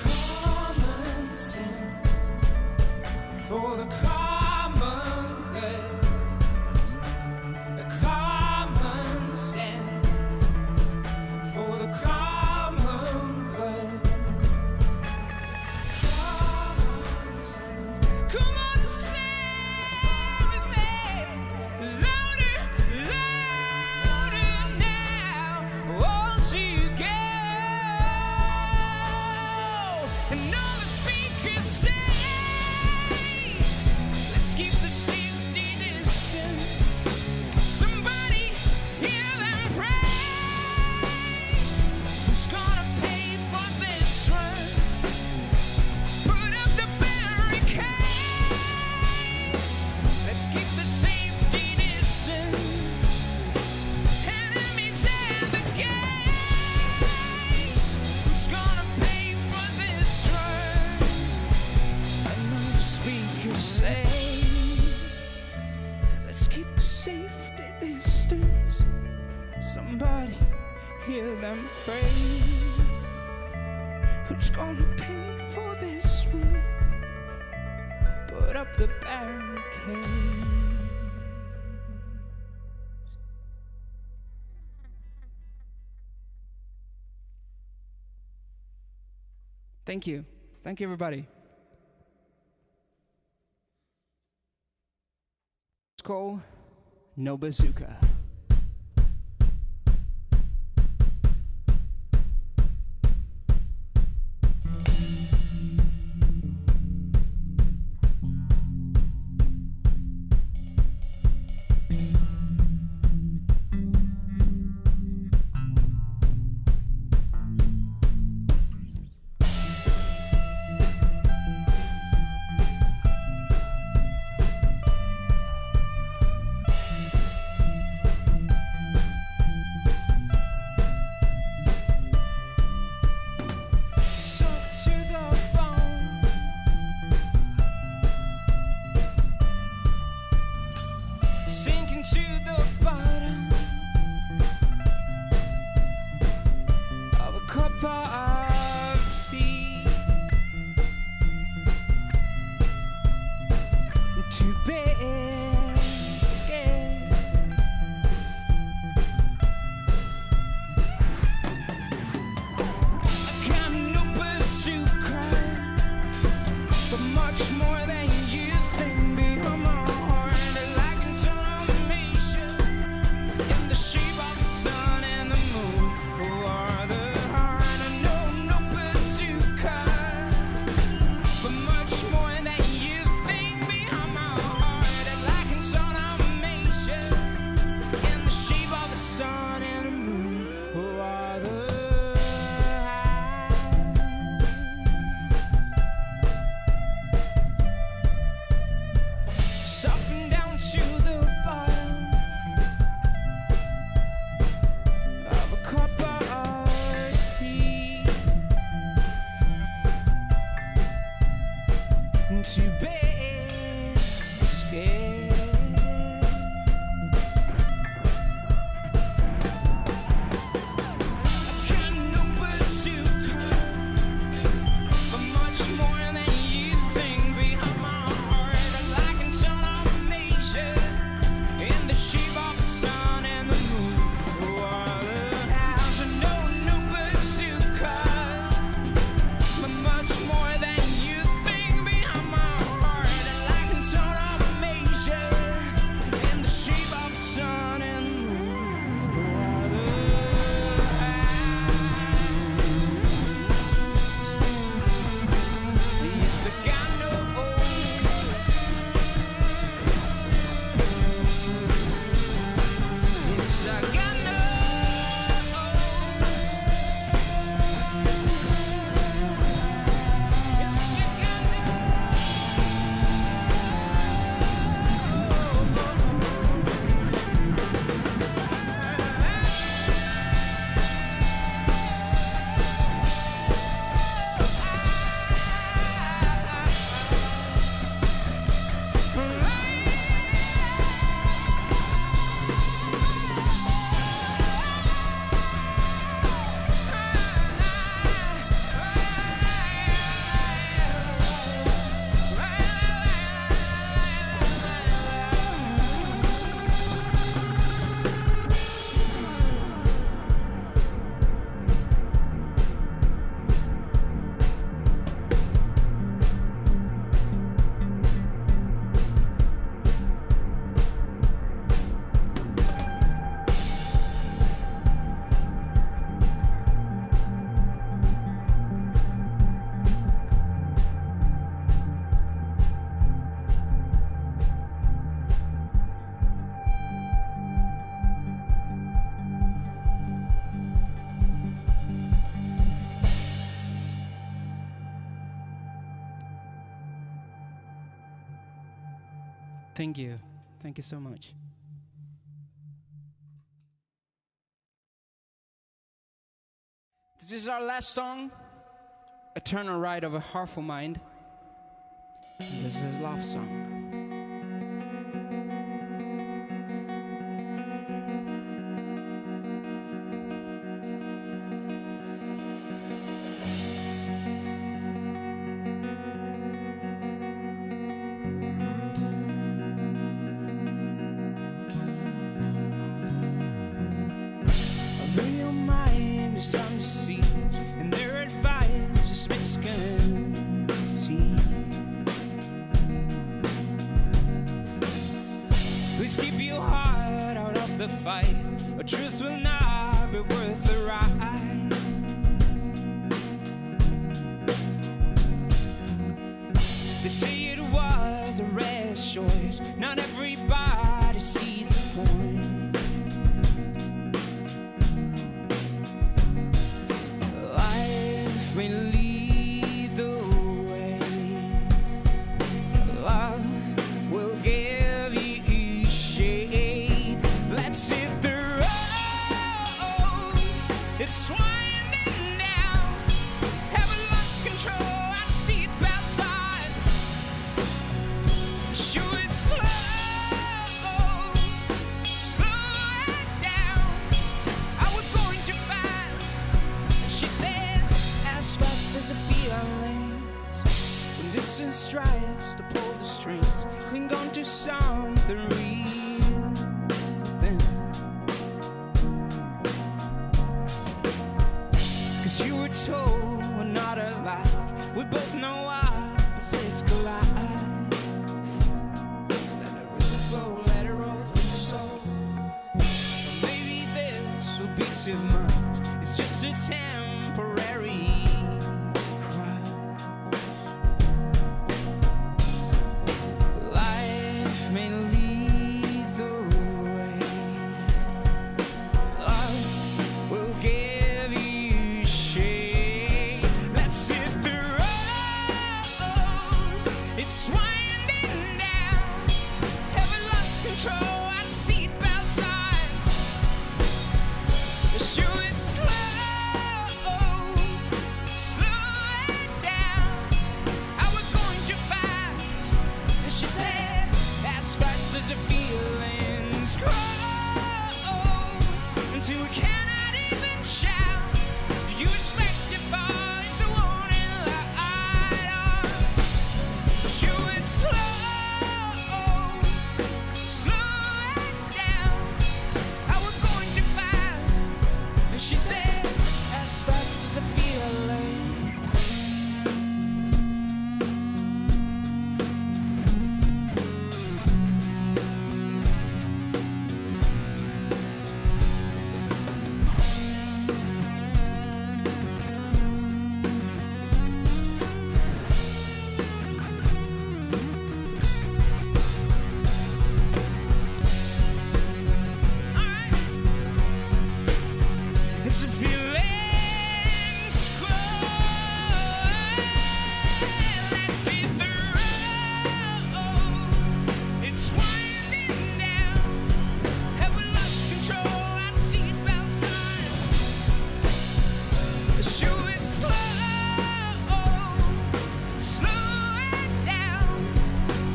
Common sense for the common good. Common sense for the common good. Common sense. Come on, sing with me. Louder, louder now. All together. And all the speakers say, let's keep the safety distance. Somebody hear them pray. Who's gonna pay for this run? Put up the barricades. Let's keep the safety distance. Enemies at the gates. Who's gonna pay for this run? I know the speakers say, let's keep the safety distance. Somebody hear them pray. Who's gonna pay for this room? Put up the barricades. Thank you. Thank you, everybody. It's called No Bazooka. In to bed, scared. I got no pursuit, but much more than you think behind my heart. I can turn on a measure in the shape of the sun and the moon. Thank you. Thank you so much. This is our last song, Eternal Ride of a Heartful Mind. This is a love song. Some deceit, and their advice is misconceived. Please keep your heart out of the fight, or truth will not be worth the ride. They say it was a rash choice, not everybody sees the point. May lead the way. Love will give you shade. Let's hit the road. It's winding down. Haven't lost control. I see it bounce on. Show it slow. Slow it down. I was going to find. She said. As fast as a feeling, when distance tries to pull the strings, cling on to something real then. 'Cause you were told we're not alike. We both know opposites collide. Let it roll, let it roll through your soul. Or maybe this will be too much. It's just a temporary. May lead the way. Love will give you shade. Let's hit the road. It's winding down. Haven't lost control. I see it bounce on. Show it slow. Slow it down. How we're going to find. as the feelings grow until we cannot even shout. You expect your voice, a warning light. Show it slow it down. How we're going too fast. And she said, as fast as a feeling. It's a feeling grow. Let's hit the road. It's winding down. Have we lost control? Our seatbelts on. Show it slow it down.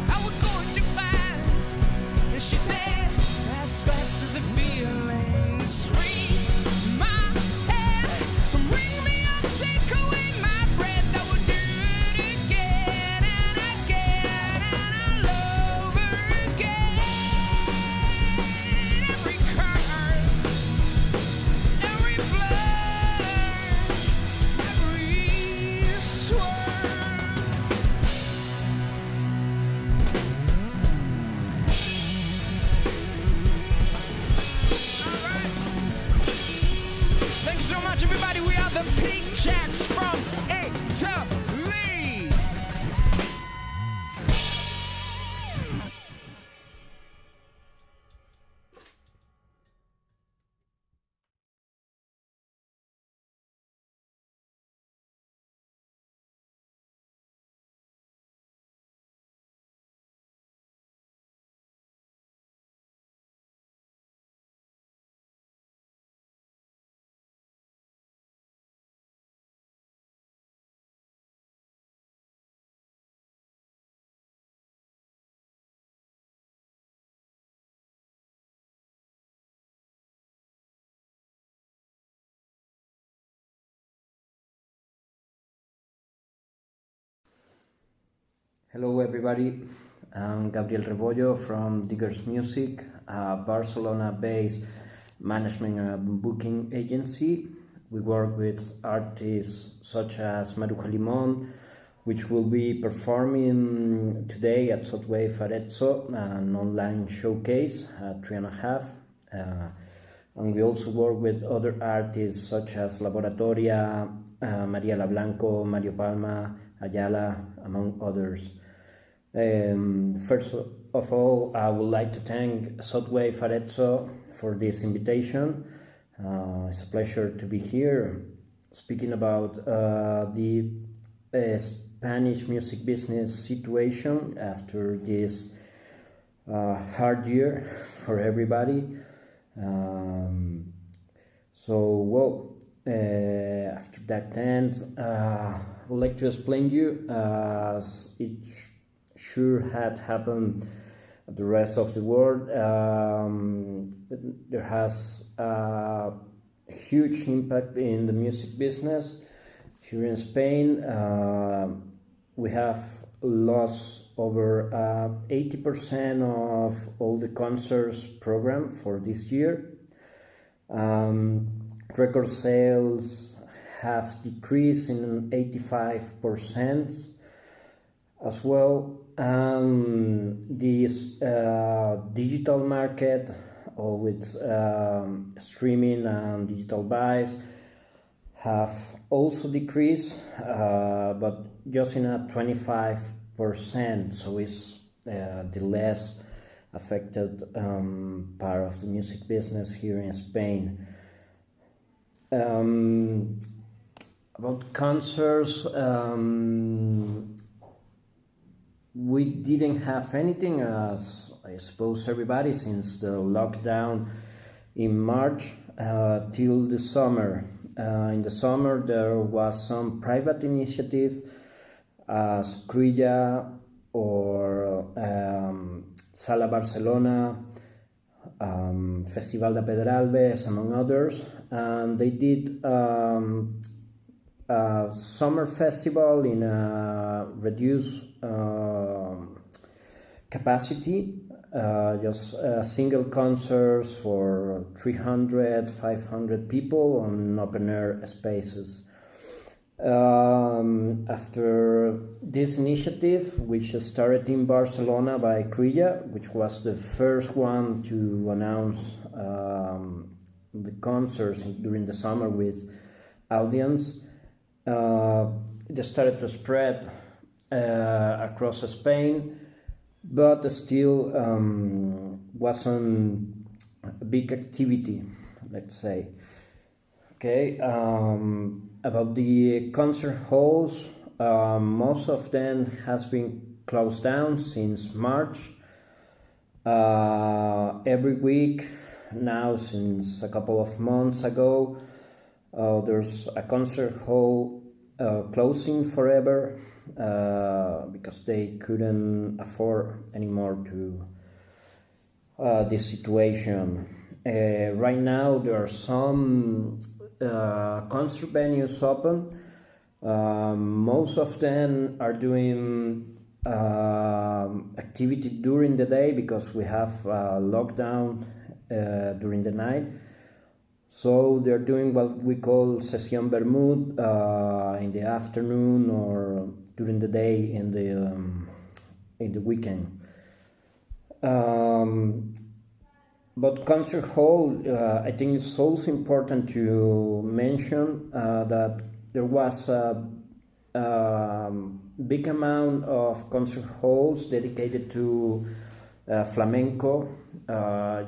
How we're going too fast. And she said, as fast as the feelings free. Take away my breath, I will do it again and again and all over again. Every curve, every blur, every swerve. All right. Thanks so much, everybody. We are the Pink Jacks from Italy. Hello everybody, I'm Gabriel Rebollo from Diggers Music, a Barcelona-based management and booking agency. We work with artists such as Maruja Limón, which will be performing today at Sudwave Arezzo, an online showcase at 3.5. And we also work with other artists such as Laboratoria, Mariela Blanco, Mario Palma, Ayala, among others. First of all, I would like to thank Sudwave Arezzo for this invitation. It's a pleasure to be here speaking about the Spanish music business situation after this hard year for everybody. After that ends, I would like to explain you, as it sure had happened at the rest of the world. There has a huge impact in the music business. Here in Spain, we have lost over 80% of all the concerts programmed for this year. Record sales have decreased in 85% as well. This digital market, all with streaming and digital buys, have also decreased, but just in a 25%, so it's the less affected part of the music business here in Spain. About concerts, we didn't have anything, as I suppose everybody, since the lockdown in March till the summer. In the summer there was some private initiative as Krilla or Sala Barcelona, Festival de Pedralbes, among others. And they did a summer festival in a reduced capacity, just single concerts for 300, 500 people on open air spaces. After this initiative, which started in Barcelona by Crilla, which was the first one to announce the concerts during the summer with audience, it started to spread across Spain, but still wasn't a big activity, let's say. Okay, about the concert halls, most of them has been closed down since March. Every week now, since a couple of months ago, there's a concert hall closing forever because they couldn't afford anymore to this situation. Right now there are some concert venues open. Most of them are doing activity during the day because we have lockdown during the night. So they're doing what we call session Bermud in the afternoon or during the day in the weekend. But concert hall, I think it's also important to mention that there was a big amount of concert halls dedicated to flamenco,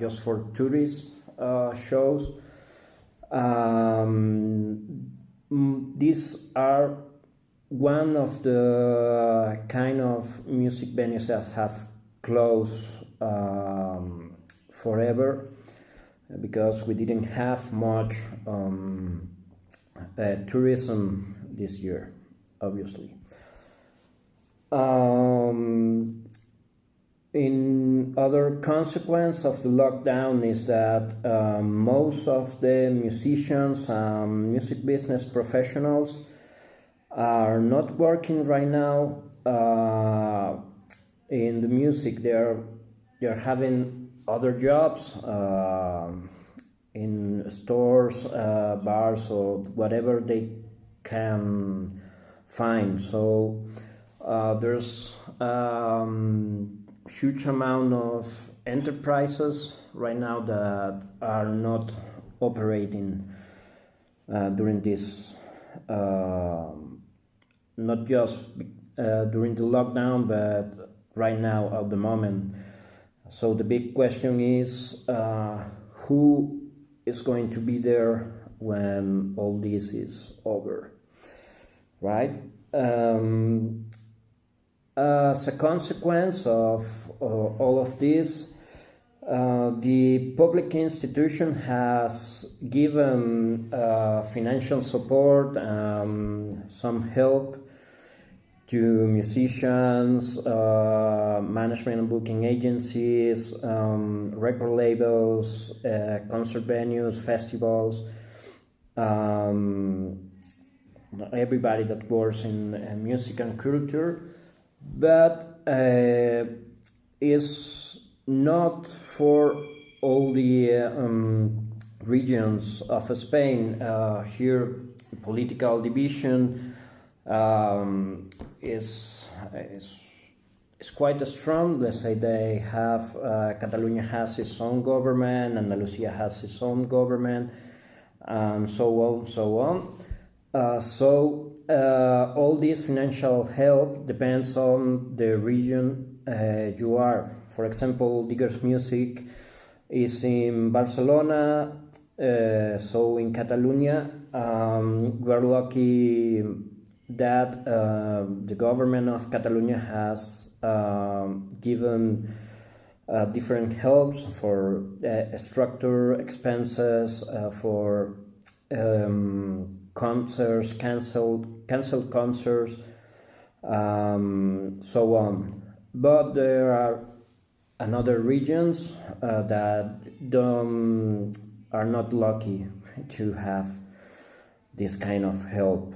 just for tourist shows. These are one of the kind of music venues that have closed forever because we didn't have much tourism this year, obviously. In other consequence of the lockdown is that most of the musicians, music business professionals are not working right now in the music. They're having other jobs in stores, bars, or whatever they can find. So there's huge amount of enterprises right now that are not operating during this, not just during the lockdown, but right now at the moment. So the big question is who is going to be there when all this is over, right? As a consequence of all of this, the public institution has given financial support, some help to musicians, management and booking agencies, record labels, concert venues, festivals, everybody that works in music and culture, but is not for all the regions of Spain. Here, political division is quite strong. Let's say they have Catalonia has its own government, Andalusia has its own government, and so on. So all this financial help depends on the region you are. For example, Diggers Music is in Barcelona, so in Catalonia. We're lucky that the government of Catalonia has given different helps for structure expenses, for concerts, canceled concerts, so on. But there are another regions that are not lucky to have this kind of help.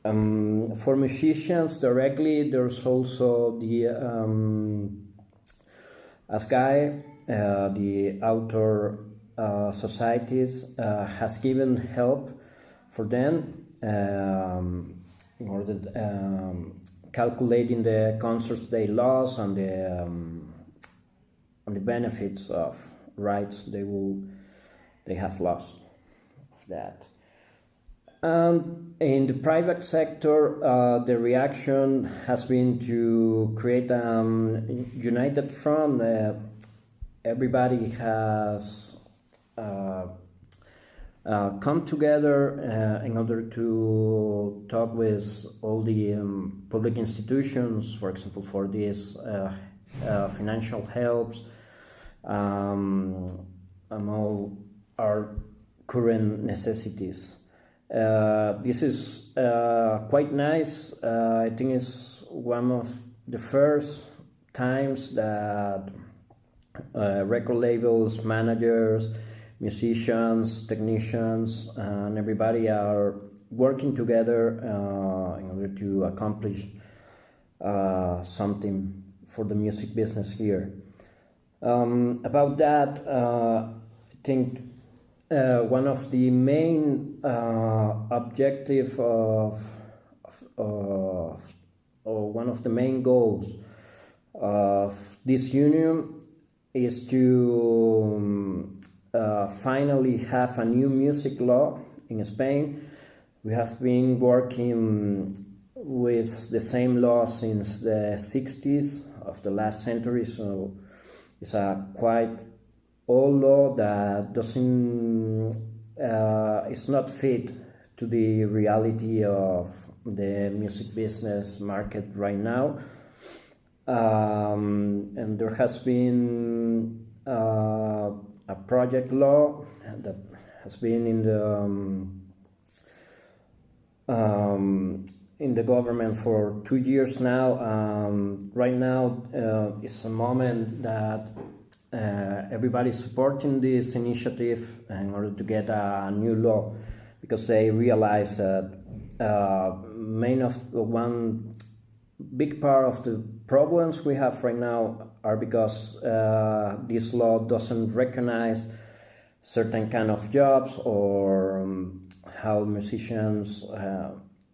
For musicians directly, there's also the ASGAE, the Author Societies, has given help for them in order calculating the concerts they lost and the benefits of rights they have lost of that. And in the private sector, the reaction has been to create a united front. Everybody has come together in order to talk with all the public institutions, for example, for these financial helps and all our current necessities. This is quite nice. I think it's one of the first times that record labels, managers, musicians, technicians, and everybody are working together in order to accomplish something for the music business here. About that, I think one of the main objective or one of the main goals of this union is to finally have a new music law in Spain. We have been working with the same law since the 60s of the last century, so it's a quite old law that doesn't is not fit to the reality of the music business market right now. And there has been a project law that has been in the government for 2 years now. Right now is a moment that everybody's supporting this initiative in order to get a new law, because they realize that one big part of the problems we have right now are because this law doesn't recognize certain kind of jobs, or how musicians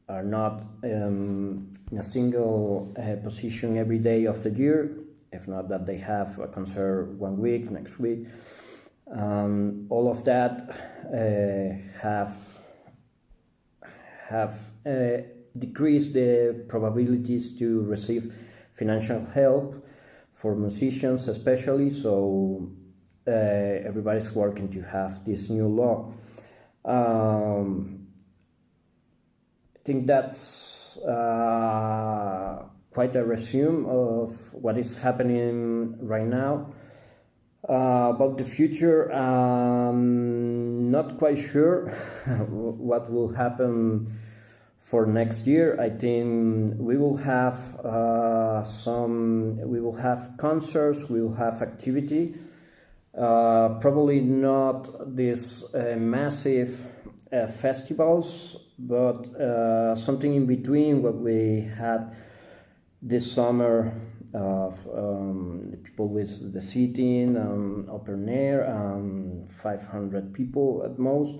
are not in a single position every day of the year. If not that they have a concert one week, next week. All of that have decreased the probabilities to receive financial help for musicians especially, so everybody's working to have this new law. I think that's quite a resume of what is happening right now. About the future, not quite sure what will happen for next year. I think we will have concerts, we will have activity, probably not these massive festivals, but something in between what we had this summer of the people with the seating, open air, 500 people at most.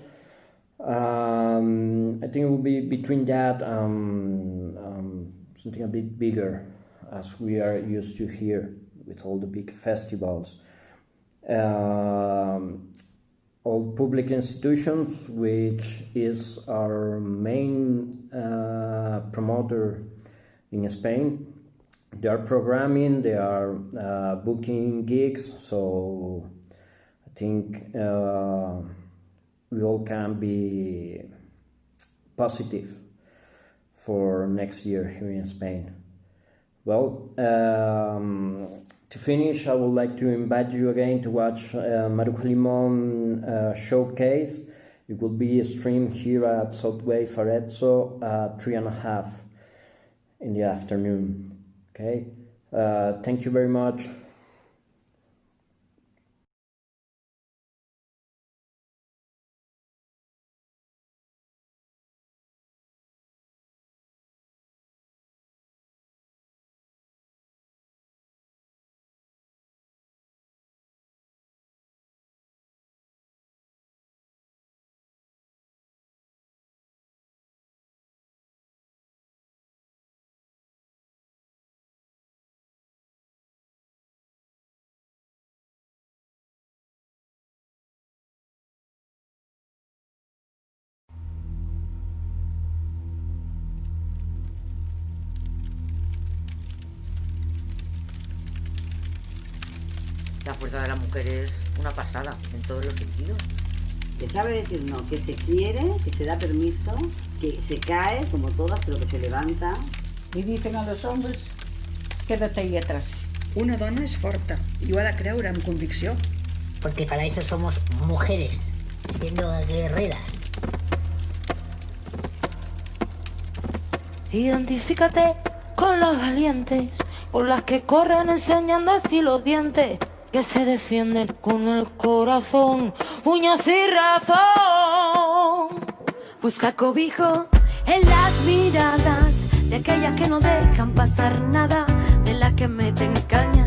I think it will be between that something a bit bigger, as we are used to here with all the big festivals. All public institutions, which is our main promoter in Spain, they are programming, they are booking gigs, so I think we all can be positive for next year here in Spain. Well, to finish, I would like to invite you again to watch Maruja Limon showcase. It will be streamed here at Sudwave Arezzo at 3:30 in the afternoon. Okay, Thank you very much. La fuerza de la mujer es una pasada en todos los sentidos. Que sabe decir no, que se quiere, que se da permiso, que se cae como todas, pero que se levanta. I dicen a los hombres, quédate ahí atrás. Una dona és forta i ho ha de creure amb convicció. Porque para eso somos mujeres, siendo guerreras. Identifícate con las valientes, con las que corren enseñando así los dientes, que se defienden con el corazón, puños y razón. Busca cobijo en las miradas de aquellas que no dejan pasar nada, de las que meten caña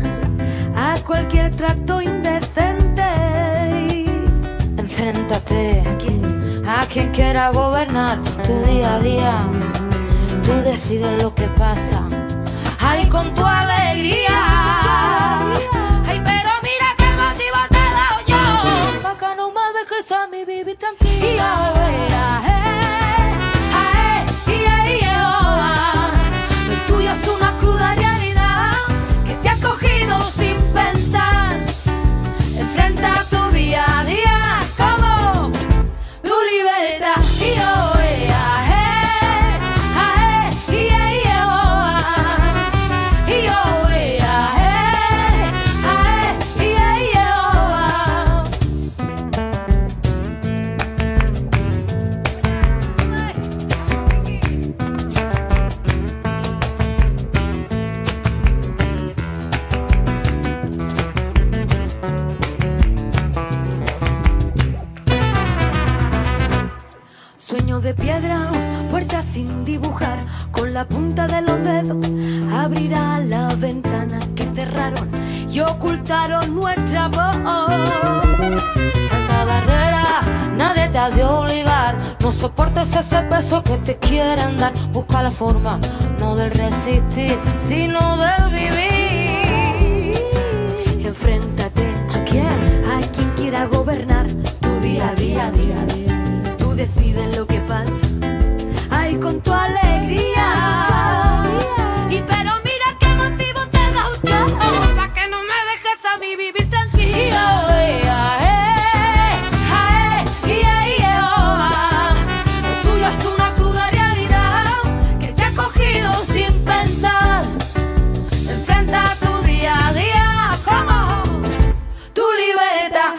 a cualquier trato indecente. Enfréntate a quien quiera gobernar tu día a día. Tú decides lo que pasa, ay, con tu alegría. Ay, pero mira qué motivo te he dado yo, pa' que no me dejes a mí vivir tranquila. Lo tuyo es una cruda realidad que te ha cogido sin pensar. Enfrenta tu día a día como tu libertad. Sueño de piedra, puertas sin dibujar, con la punta de los dedos abrirá la ventana que cerraron y ocultaron nuestra voz. Salta barrera, nadie te ha de obligar, no soportes ese peso que te quieren dar. Busca la forma, no del resistir, sino del vivir. Enfréntate a quien quiera gobernar tu día a día. Tú decides lo que pasa, ay, con tu alegría. Y pero mira qué motivo te he dado yo, pa' que no me dejes a mí vivir tranquila. Lo tuyo es una cruda realidad que te ha cogido sin pensar. Enfrenta tu día a día como tu libertad.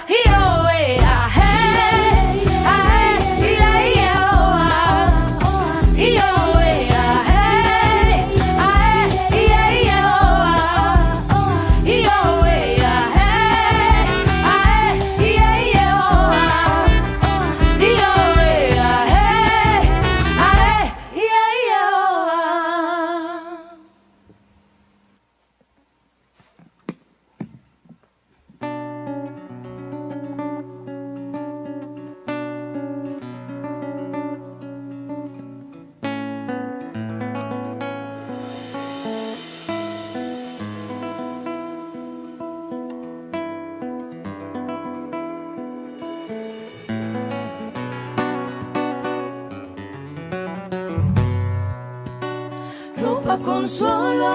Ropa consuelo,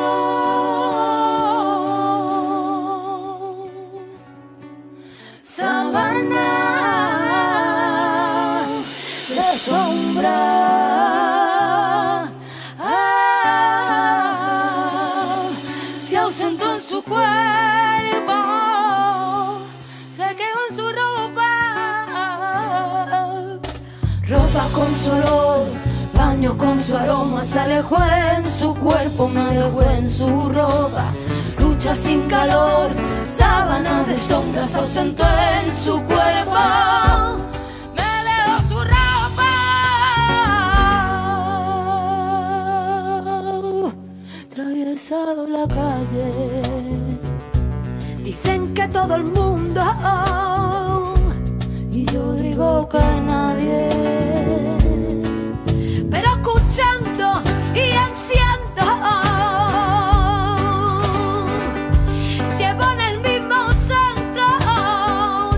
sábana de sombra, se ausentó en su cuerpo, se quedó en su ropa. Ropa con su olor, baño con su aroma, se alejó en su cuerpo, me dejó en su ropa. ducha sin calor, sábanas de sombras ausentó en su cuerpo. Me dejó su ropa, atravesado la calle. Dicen que todo el mundo, y yo digo que nadie. Pero escuchando y ansiando, llevo en el mismo centro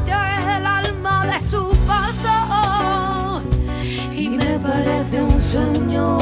ya el alma de su paso, y me parece un sueño